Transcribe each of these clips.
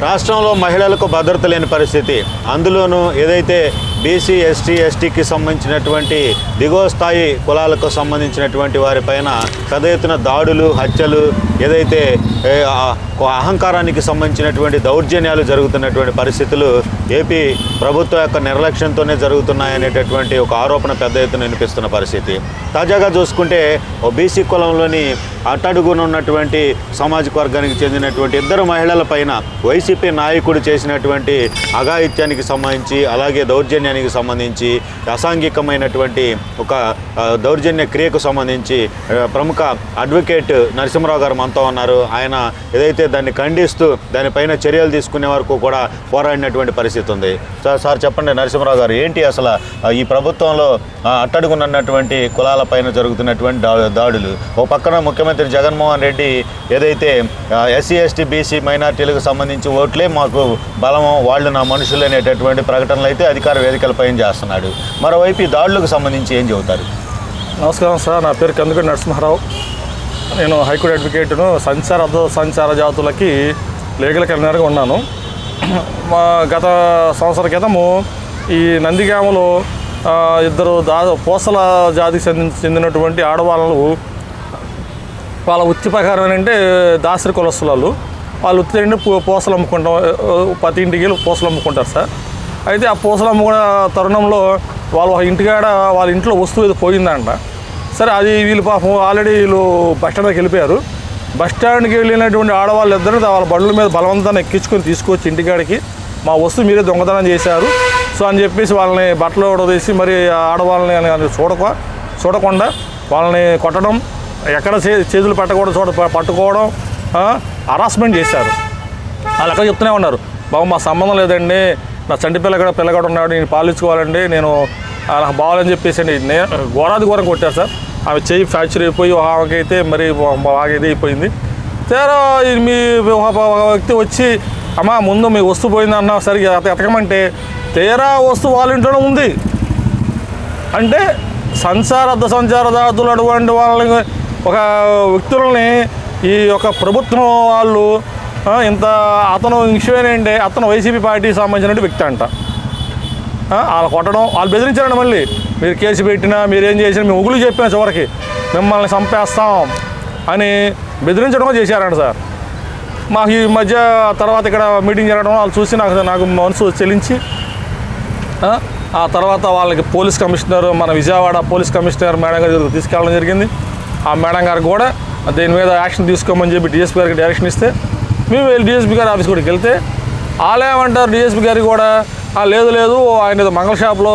రాష్ట్రంలో మహిళలకు భద్రత లేని పరిస్థితి, అందులోనూ ఏదైతే బీసీ ఎస్టీ ఎస్టీకి సంబంధించినటువంటి దిగువ స్థాయి కులాలకు సంబంధించినటువంటి వారిపైన పెద్ద ఎత్తున దాడులు, హత్యలు, ఏదైతే అహంకారానికి సంబంధించినటువంటి దౌర్జన్యాలు జరుగుతున్నటువంటి పరిస్థితులు ఏపీ ప్రభుత్వం యొక్క నిర్లక్ష్యంతోనే జరుగుతున్నాయనేటటువంటి ఒక ఆరోపణ పెద్ద ఎత్తున వినిపిస్తున్న పరిస్థితి. తాజాగా చూసుకుంటే ఓ బీసీ కులంలోని అట్టడుగున ఉన్నటువంటి సామాజిక వర్గానికి చెందినటువంటి ఇద్దరు మహిళల పైన వైసీపీ నాయకుడు చేసినటువంటి అఘాయిత్యానికి సంబంధించి, అలాగే దౌర్జన్యానికి సంబంధించి, అసాంఘికమైనటువంటి ఒక దౌర్జన్య క్రియకు సంబంధించి ప్రముఖ అడ్వకేట్ నరసింహరావు గారు మనతో ఉన్నారు. ఆయన ఏదైతే దాన్ని ఖండిస్తూ దానిపైన చర్యలు తీసుకునే వరకు కూడా పోరాడినటువంటి పరిస్థితి ఉంది. సార్ చెప్పండి నరసింహరావు గారు, ఏంటి అసలు ఈ ప్రభుత్వంలో అట్టడుగున్నటువంటి కులాలపైన జరుగుతున్నటువంటి దాడులు? ఓ పక్కన ముఖ్యమంత్రి జగన్మోహన్ రెడ్డి ఏదైతే ఎస్సీ ఎస్టీ బీసీ మైనార్టీలకు సంబంధించి ఓట్లే మాకు బలము, వాళ్ళు నా మనుషులు అనేటటువంటి ప్రకటనలు అయితే అధికార వేదికలపైన చేస్తున్నాడు. మరోవైపు ఈ దాడులకు సంబంధించి ఏం చెబుతారు? నమస్కారం సార్, నా పేరు కందుకూరి నరసింహారావు. నేను హైకోర్టు అడ్వకేటును. సంచార జాతులకి లీగల్ కన్వీనర్గా ఉన్నాను. గత సంవత్సరం క్రితము ఈ నందిగామలో ఇద్దరు పూసల జాతికి చెందినటువంటి ఆడవాళ్ళు, వాళ్ళ వృత్తి ప్రకారం ఏంటంటే దాసరి కులస్తులు, వాళ్ళు వృత్తి ఏంటంటే పూసలు అమ్ముకుంటాం, ప్రతి ఇంటికి పూసలు అమ్ముకుంటారు సార్. అయితే ఆ పూసలు అమ్ముకున్న తరుణంలో వాళ్ళ ఇంటికాడ వాళ్ళ ఇంట్లో వస్తువు ఏదో పోయిందంట. సరే, అది వీళ్ళు పాపం ఆల్రెడీ వీళ్ళు బస్టాండ్కి వెళ్ళిపోయారు. బస్టాండ్కి వెళ్ళినటువంటి ఆడవాళ్ళు ఇద్దరు వాళ్ళ బండ్ల మీద బలవంతాన్ని ఎక్కించుకొని తీసుకొచ్చి ఇంటికాడికి మా వస్తువు మీరే దొంగతనం చేశారు సో అని చెప్పేసి వాళ్ళని బట్టలు తీసి మరి ఆడవాళ్ళని చూడకుండా వాళ్ళని కొట్టడం, ఎక్కడ చేతులు పెట్టకూడదు పట్టుకోవడం, హరాస్మెంట్ చేశారు. వాళ్ళు ఎక్కడ చెప్తూనే ఉన్నారు, బాబు మా సంబంధం లేదండి, నా చంటి పిల్లగాడు ఉన్నాడు, నేను పాలించుకోవాలండి, నేను నాకు బాగాలని చెప్పేసి అండి ఘోరాది ఘోరం కొట్టారు సార్. ఆమె చెయ్యి ఫ్రాక్చర్ అయిపోయి ఆమెకైతే మరి బాగా ఇది అయిపోయింది. తీరా మీ ఒక వ్యక్తి వచ్చి, అమ్మా ముందు మీ వస్తువు పోయిందన్న సరిగ్గా ఎతకమంటే తీరా వస్తువు వాళ్ళ ఇంట్లోనే ఉంది. అంటే సంచార దాతులు అటువంటి వాళ్ళని, ఒక వ్యక్తులని ఈ యొక్క ప్రభుత్వం వాళ్ళు ఇంత, అతను విషయం ఏంటంటే అతను వైసీపీ పార్టీకి సంబంధించిన వ్యక్తి అంట. వాళ్ళు కొట్టడం, వాళ్ళు బెదిరించారండి. మళ్ళీ మీరు కేసు పెట్టినా, మీరేం చేసినా, మేము ఉగులు చెప్పినా చివరికి మిమ్మల్ని చంపేస్తాం అని బెదిరించడం చేశారంట సార్. మాకు ఈ మధ్య తర్వాత ఇక్కడ మీటింగ్ జరగడం వాళ్ళు చూసి నాకు మనసు చెల్లించి, ఆ తర్వాత వాళ్ళకి పోలీస్ కమిషనర్, మన విజయవాడ పోలీస్ కమిషనర్ మేడం గారు తీసుకెళ్ళడం జరిగింది. ఆ మేడం గారికి కూడా దీని మీద యాక్షన్ తీసుకోమని చెప్పి డిఎస్పీ గారికి డైరెక్షన్ ఇస్తే, మేము వెళ్ళి డిఎస్పీ గారి ఆఫీస్ కూడా వెళ్తే వాళ్ళు ఏమంటారు, డిఎస్పీ గారికి కూడా లేదు ఆయన మంగళ షాప్లో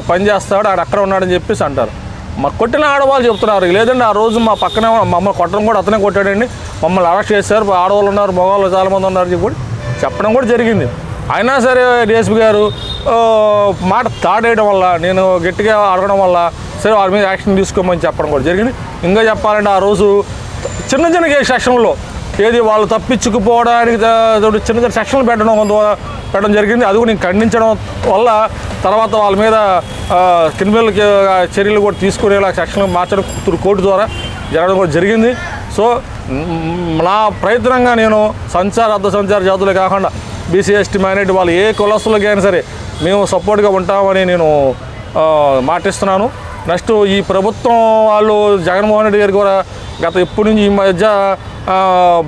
పనిచేస్తాడు, ఆయన అక్కడ ఉన్నాడని చెప్పేసి అంటారు. మాకు కొట్టిన ఆడవాళ్ళు చెప్తున్నారు, లేదండి ఆ రోజు మా పక్కనే మమ్మల్ని కొట్టడం కూడా అతనే కొట్టాడండి, మమ్మల్ని అరెస్ట్ చేశారు, ఆడవాళ్ళు ఉన్నారు, మగవాళ్ళు చాలామంది ఉన్నారు చెప్పడం కూడా జరిగింది. అయినా సరే డిఎస్పీ గారు మాట తాడేయడం వల్ల, నేను గట్టిగా అడగడం వల్ల సరే వాళ్ళ మీద యాక్షన్ తీసుకోమని చెప్పడం కూడా జరిగింది. ఇంకా చెప్పాలంటే ఆ రోజు చిన్న కేసు సెక్షన్లో ఏది వాళ్ళు తప్పించుకుపోవడానికి చిన్న సెక్షన్లు పెట్టడం జరిగింది. అది కూడా నేను ఖండించడం వల్ల తర్వాత వాళ్ళ మీద క్రిమినల్ చర్యలు కూడా తీసుకునేలా సెక్షన్లు మార్చడం కోర్టు ద్వారా జరగడం కూడా జరిగింది. సో నా ప్రయత్నంగా నేను సంచార జాతులే కాకుండా బీసీ ఎస్టీ మైనారిటీ వాళ్ళు ఏ కులస్తులకి అయినా సరే మేము సపోర్ట్గా ఉంటామని నేను మాటిస్తున్నాను. నెక్స్ట్ ఈ ప్రభుత్వం వాళ్ళు జగన్మోహన్ రెడ్డి గారు కూడా గత ఎప్పటి నుంచి ఈ మధ్య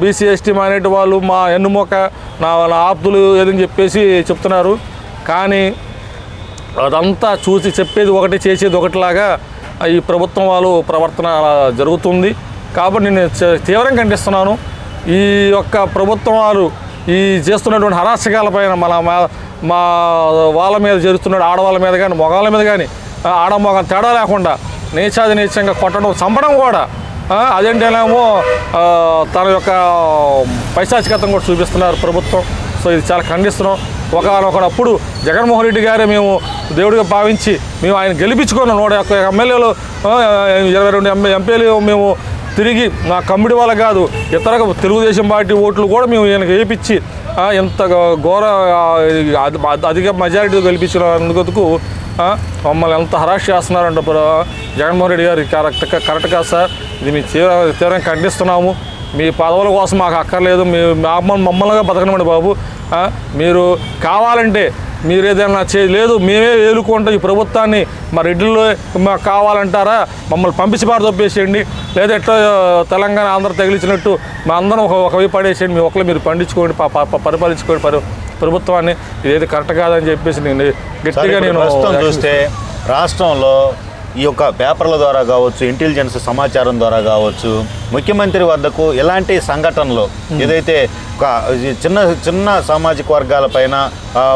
బీసీ ఎస్టీ మైనారిటీ వాళ్ళు మా ఎన్నుమొక్క నా ఆప్తులు ఏదని చెప్పేసి చెప్తున్నారు. కానీ అదంతా చూసి చెప్పేది ఒకటి చేసేది ఒకటిలాగా ఈ ప్రభుత్వం వాళ్ళు ప్రవర్తన జరుగుతుంది. కాబట్టి నేను తీవ్రంగా ఖండిస్తున్నాను. ఈ యొక్క ప్రభుత్వం వాళ్ళు ఈ చేస్తున్నటువంటి హరాచకాలపైన మా వాళ్ళ మీద జరుగుతున్నాడు, ఆడవాళ్ళ మీద కానీ మగవాళ్ళ మీద కానీ ఆడమొగ తేడా లేకుండా నీచంగా కొట్టడం, చంపడం కూడా. అదేంటేనేమో తన యొక్క పైశాచికతను కూడా చూపిస్తున్నారు ప్రభుత్వం. సో ఇది చాలా ఖండిస్తున్నాం. ఒకనప్పుడు జగన్మోహన్ రెడ్డి గారే మేము దేవుడిగా భావించి మేము ఆయన గెలిపించుకున్నాం. 101 ఎమ్మెల్యేలు, 22 ఎంపీలు మేము తిరిగి నా కమ్మిడి వాళ్ళ కాదు ఇతర తెలుగుదేశం పార్టీ ఓట్లు కూడా మేము ఈయనకి వేయించి ఎంత ఘోర అధిక మెజారిటీ గెలిపించినందుకు మమ్మల్ని ఎంత హరాష్ చేస్తున్నారంటే జగన్మోహన్ రెడ్డి గారు కరెక్ట్ కాదు సార్. ఇది మేము తీవ్రంగా ఖండిస్తున్నాము. మీ పదవుల కోసం మాకు అక్కర్లేదు, మీ మమ్మల్నిగా బతకనివ్వండి బాబు. మీరు కావాలంటే మీరు ఏదైనా లేదు మేమే ఏలుకుంటాం ఈ ప్రభుత్వాన్ని, మా రెడ్డిలో మాకు కావాలంటారా మమ్మల్ని పంపించి బారు తప్పేసేయండి, లేదా ఎట్లా తెలంగాణ ఆంధ్ర తగిలించినట్టు మా అందరం ఒకవైపు పడేసేయండి, మీ ఒకళ్ళు మీరు పండించుకోండి, పరిపాలించుకోండి ప్రభుత్వాన్ని, ఇదైతే కరెక్ట్ కాదని చెప్పేసి నేను గట్టిగా నేను చూస్తే రాష్ట్రంలో ఈ యొక్క పేపర్ల ద్వారా కావచ్చు, ఇంటెలిజెన్స్ సమాచారం ద్వారా కావచ్చు, ముఖ్యమంత్రి వద్దకు ఎలాంటి సంఘటనలు ఏదైతే ఒక చిన్న సామాజిక వర్గాలపైన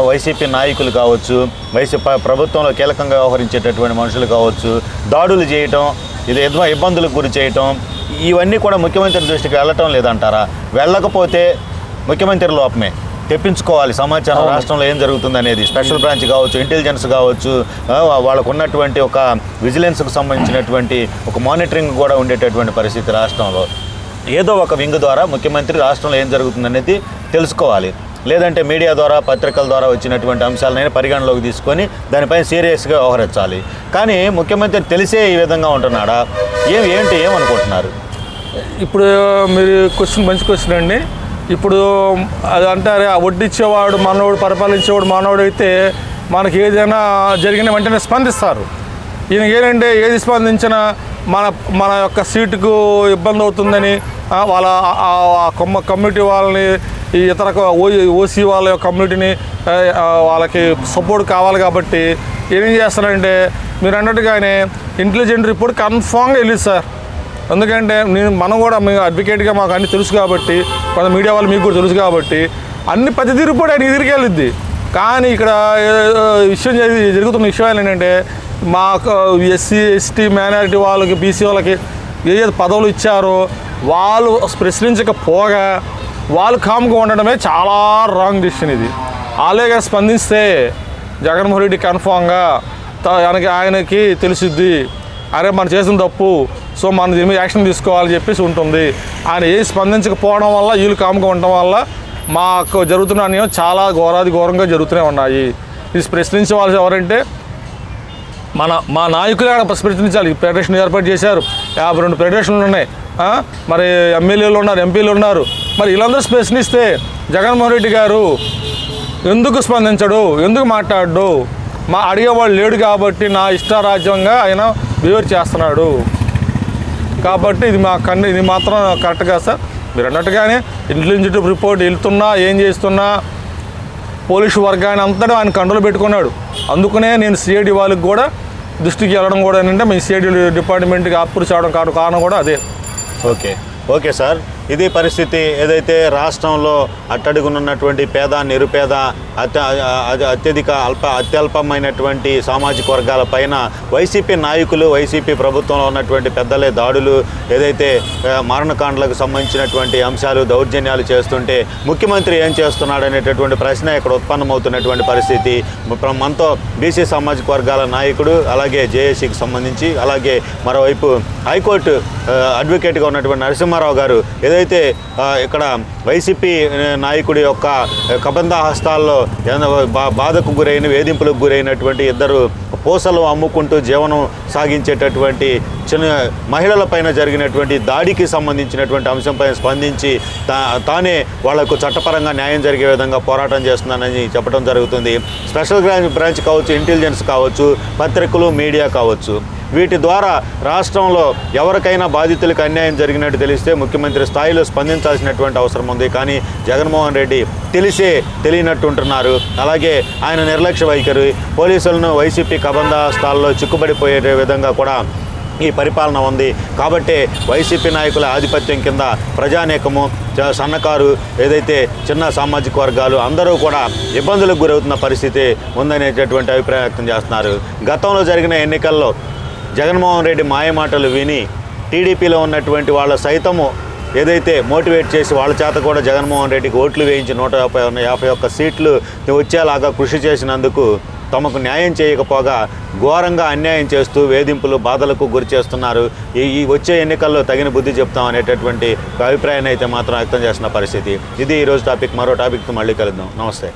వైసీపీ నాయకులు కావచ్చు, వైసీపీ ప్రభుత్వంలో కీలకంగా వ్యవహరించేటటువంటి మనుషులు కావచ్చు, దాడులు చేయటం, ఇది ఇబ్బందులకు గురి చేయటం, ఇవన్నీ కూడా ముఖ్యమంత్రి దృష్టికి వెళ్ళటం లేదంటారా? వెళ్ళకపోతే ముఖ్యమంత్రి లోపమే, తెప్పించుకోవాలి సమాచారం రాష్ట్రంలో ఏం జరుగుతుంది అనేది. స్పెషల్ బ్రాంచ్ కావచ్చు, ఇంటెలిజెన్స్ కావచ్చు, వాళ్ళకు ఉన్నటువంటి ఒక విజిలెన్స్కు సంబంధించినటువంటి ఒక మానిటరింగ్ కూడా ఉండేటటువంటి పరిస్థితి రాష్ట్రంలో. ఏదో ఒక వింగ్ ద్వారా ముఖ్యమంత్రి రాష్ట్రంలో ఏం జరుగుతుంది అనేది తెలుసుకోవాలి. లేదంటే మీడియా ద్వారా, పత్రికల ద్వారా వచ్చినటువంటి అంశాలనైనా పరిగణలోకి తీసుకొని దానిపైన సీరియస్గా వ్యవహరించాలి. కానీ ముఖ్యమంత్రి తెలిసే ఈ విధంగా ఉంటున్నాడా? ఏమనుకుంటున్నారు? ఇప్పుడు మీరు మంచి క్వశ్చన్ అండి. ఇప్పుడు అది అంటారే వడ్డిచ్చేవాడు మనోడు, పరిపాలించేవాడు మనోడు అయితే మనకి ఏదైనా జరిగిన వెంటనే స్పందిస్తారు. ఈయన ఏంటంటే ఏది స్పందించినా మన యొక్క సీటుకు ఇబ్బంది అవుతుందని వాళ్ళ కమ్యూనిటీ వాళ్ళని, ఈ ఇతర ఓసీ వాళ్ళ యొక్క కమ్యూనిటీని వాళ్ళకి సపోర్ట్ కావాలి కాబట్టి ఏం చేస్తారంటే మీరు అన్నట్టుగానే ఇంటెలిజెంట్ రిపోర్ట్ కన్ఫామ్గా వెళ్ళింది సార్. ఎందుకంటే మనం కూడా మేము అడ్వకేట్గా మాకు అన్నీ తెలుసు కాబట్టి, కొంత మీడియా వాళ్ళు మీకు కూడా తెలుసు కాబట్టి అన్ని ప్రతిదీ రిపోర్ట్ ఆయన ఎదురుకి వెళ్ళిద్ది. కానీ ఇక్కడ జరుగుతున్న విషయాలు ఏంటంటే మాకు ఎస్సీ ఎస్టీ మైనారిటీ వాళ్ళకి, బీసీ వాళ్ళకి ఏదైతే పదవులు ఇచ్చారో వాళ్ళు ప్రశ్నించకపోగా వాళ్ళు కామ్గా ఉండడమే చాలా రాంగ్ డిసిషన్. ఇది అలాగే స్పందిస్తే జగన్మోహన్ రెడ్డి కన్ఫామ్గా ఆయనకి తెలిసిద్ది, అరే మనం చేసిన తప్పు, సో మనం దీని మీద యాక్షన్ తీసుకోవాలని చెప్పేసి ఉంటుంది. ఆయన ఏ స్పందించకపోవడం వల్ల, వీళ్ళు కామ్గా ఉండటం వల్ల మాకు జరుగుతున్న అన్యాయం చాలా ఘోరంగా జరుగుతూనే ఉన్నాయి. ఇది ప్రశ్నించే వాళ్ళు ఎవరంటే మా నాయకులే ప్రశ్నించాలి. ఫెడరేషన్ ఏర్పాటు చేశారు, 52 ఫెడరేషన్లు ఉన్నాయి, మరి ఎమ్మెల్యేలు ఉన్నారు, ఎంపీలు ఉన్నారు. మరి వీళ్ళందరూ ప్రశ్నిస్తే జగన్మోహన్ రెడ్డి గారు ఎందుకు స్పందించడు, ఎందుకు మాట్లాడు? అడిగేవాళ్ళు లేడు కాబట్టి నా ఇష్టారాజ్యంగా ఆయన బిహేవ్ చేస్తున్నాడు. కాబట్టి ఇది మాత్రం కరెక్ట్ కాదు సార్. మీరు అన్నట్టుగానే ఇంటెలిజెంట్ రిపోర్ట్ వెళ్తున్నా, ఏం చేస్తున్నా పోలీసు వర్గాన్ని అంతటా ఆయన కంట్రోల్ పెట్టుకున్నాడు. అందుకనే నేను సిఐడి వాళ్ళకి కూడా దృష్టికి వెళ్ళడం కూడా ఏంటంటే మీ సిఐడి డిపార్ట్మెంట్కి అప్రూవ్ చేయడం కారణం కూడా అదే. ఓకే సార్, ఇది పరిస్థితి. ఏదైతే రాష్ట్రంలో అట్టడుగునున్నటువంటి పేద, నిరుపేద, అత్యల్పమైనటువంటి సామాజిక వర్గాల పైన వైసీపీ నాయకులు, వైసీపీ ప్రభుత్వంలో ఉన్నటువంటి పెద్దలే దాడులు, ఏదైతే మరణకాండలకు సంబంధించినటువంటి అంశాలు, దౌర్జన్యాలు చేస్తుంటే ముఖ్యమంత్రి ఏం చేస్తున్నాడు అనేటటువంటి ప్రశ్న ఇక్కడ ఉత్పన్నమవుతున్నటువంటి పరిస్థితి. మనతో బీసీ సామాజిక వర్గాల నాయకుడు, అలాగే జేఏసీకి సంబంధించి, అలాగే మరోవైపు హైకోర్టు అడ్వకేట్గా ఉన్నటువంటి నరసింహారావు గారు ఏదైతే ఇక్కడ వైసీపీ నాయకుడి యొక్క కబంధ హస్తాల్లో బాధకు గురైన, వేధింపులకు గురైనటువంటి ఇద్దరు పూసలు అమ్ముకుంటూ జీవనం సాగించేటటువంటి చిన్న మహిళల పైన జరిగినటువంటి దాడికి సంబంధించినటువంటి అంశంపై స్పందించి తానే వాళ్లకు చట్టపరంగా న్యాయం జరిగే విధంగా పోరాటం చేస్తున్నానని చెప్పడం జరుగుతుంది. స్పెషల్ బ్రాంచ్ కావచ్చు, ఇంటెలిజెన్స్ కావచ్చు, పత్రికలు, మీడియా కావచ్చు, వీటి ద్వారా రాష్ట్రంలో ఎవరికైనా బాధితులకు అన్యాయం జరిగినట్టు తెలిస్తే ముఖ్యమంత్రి స్థాయిలో స్పందించాల్సినటువంటి అవసరం ఉంది. కానీ జగన్మోహన్ రెడ్డి తెలియనట్టుంటున్నారు. అలాగే ఆయన నిర్లక్ష్య వైఖరి, పోలీసులను వైసీపీ కబంధ స్థాల్లో చిక్కుబడిపోయే విధంగా కూడా ఈ పరిపాలన ఉంది. కాబట్టి వైసీపీ నాయకుల ఆధిపత్యం కింద ప్రజానేకము, సన్నకారు, ఏదైతే చిన్న సామాజిక వర్గాలు అందరూ కూడా ఇబ్బందులకు గురవుతున్న పరిస్థితి ఉందనేటటువంటి అభిప్రాయం వ్యక్తం చేస్తున్నారు. గతంలో జరిగిన ఎన్నికల్లో జగన్మోహన్ రెడ్డి మాయమాటలు విని టీడీపీలో ఉన్నటువంటి వాళ్ళ సైతము ఏదైతే మోటివేట్ చేసి వాళ్ళ చేత కూడా జగన్మోహన్ రెడ్డికి ఓట్లు వేయించి 151 సీట్లు వచ్చేలాగా కృషి చేసినందుకు తమకు న్యాయం చేయకపోగా ఘోరంగా అన్యాయం చేస్తూ వేధింపులు, బాధలకు గురి చేస్తున్నారు. ఈ వచ్చే ఎన్నికల్లో తగిన బుద్ధి చెప్తాం అనేటటువంటి అభిప్రాయాన్ని అయితే మాత్రం వ్యక్తం చేస్తున్న పరిస్థితి. ఇది ఈరోజు టాపిక్. మరో టాపిక్తో మళ్ళీ కలుద్దాం. నమస్తే.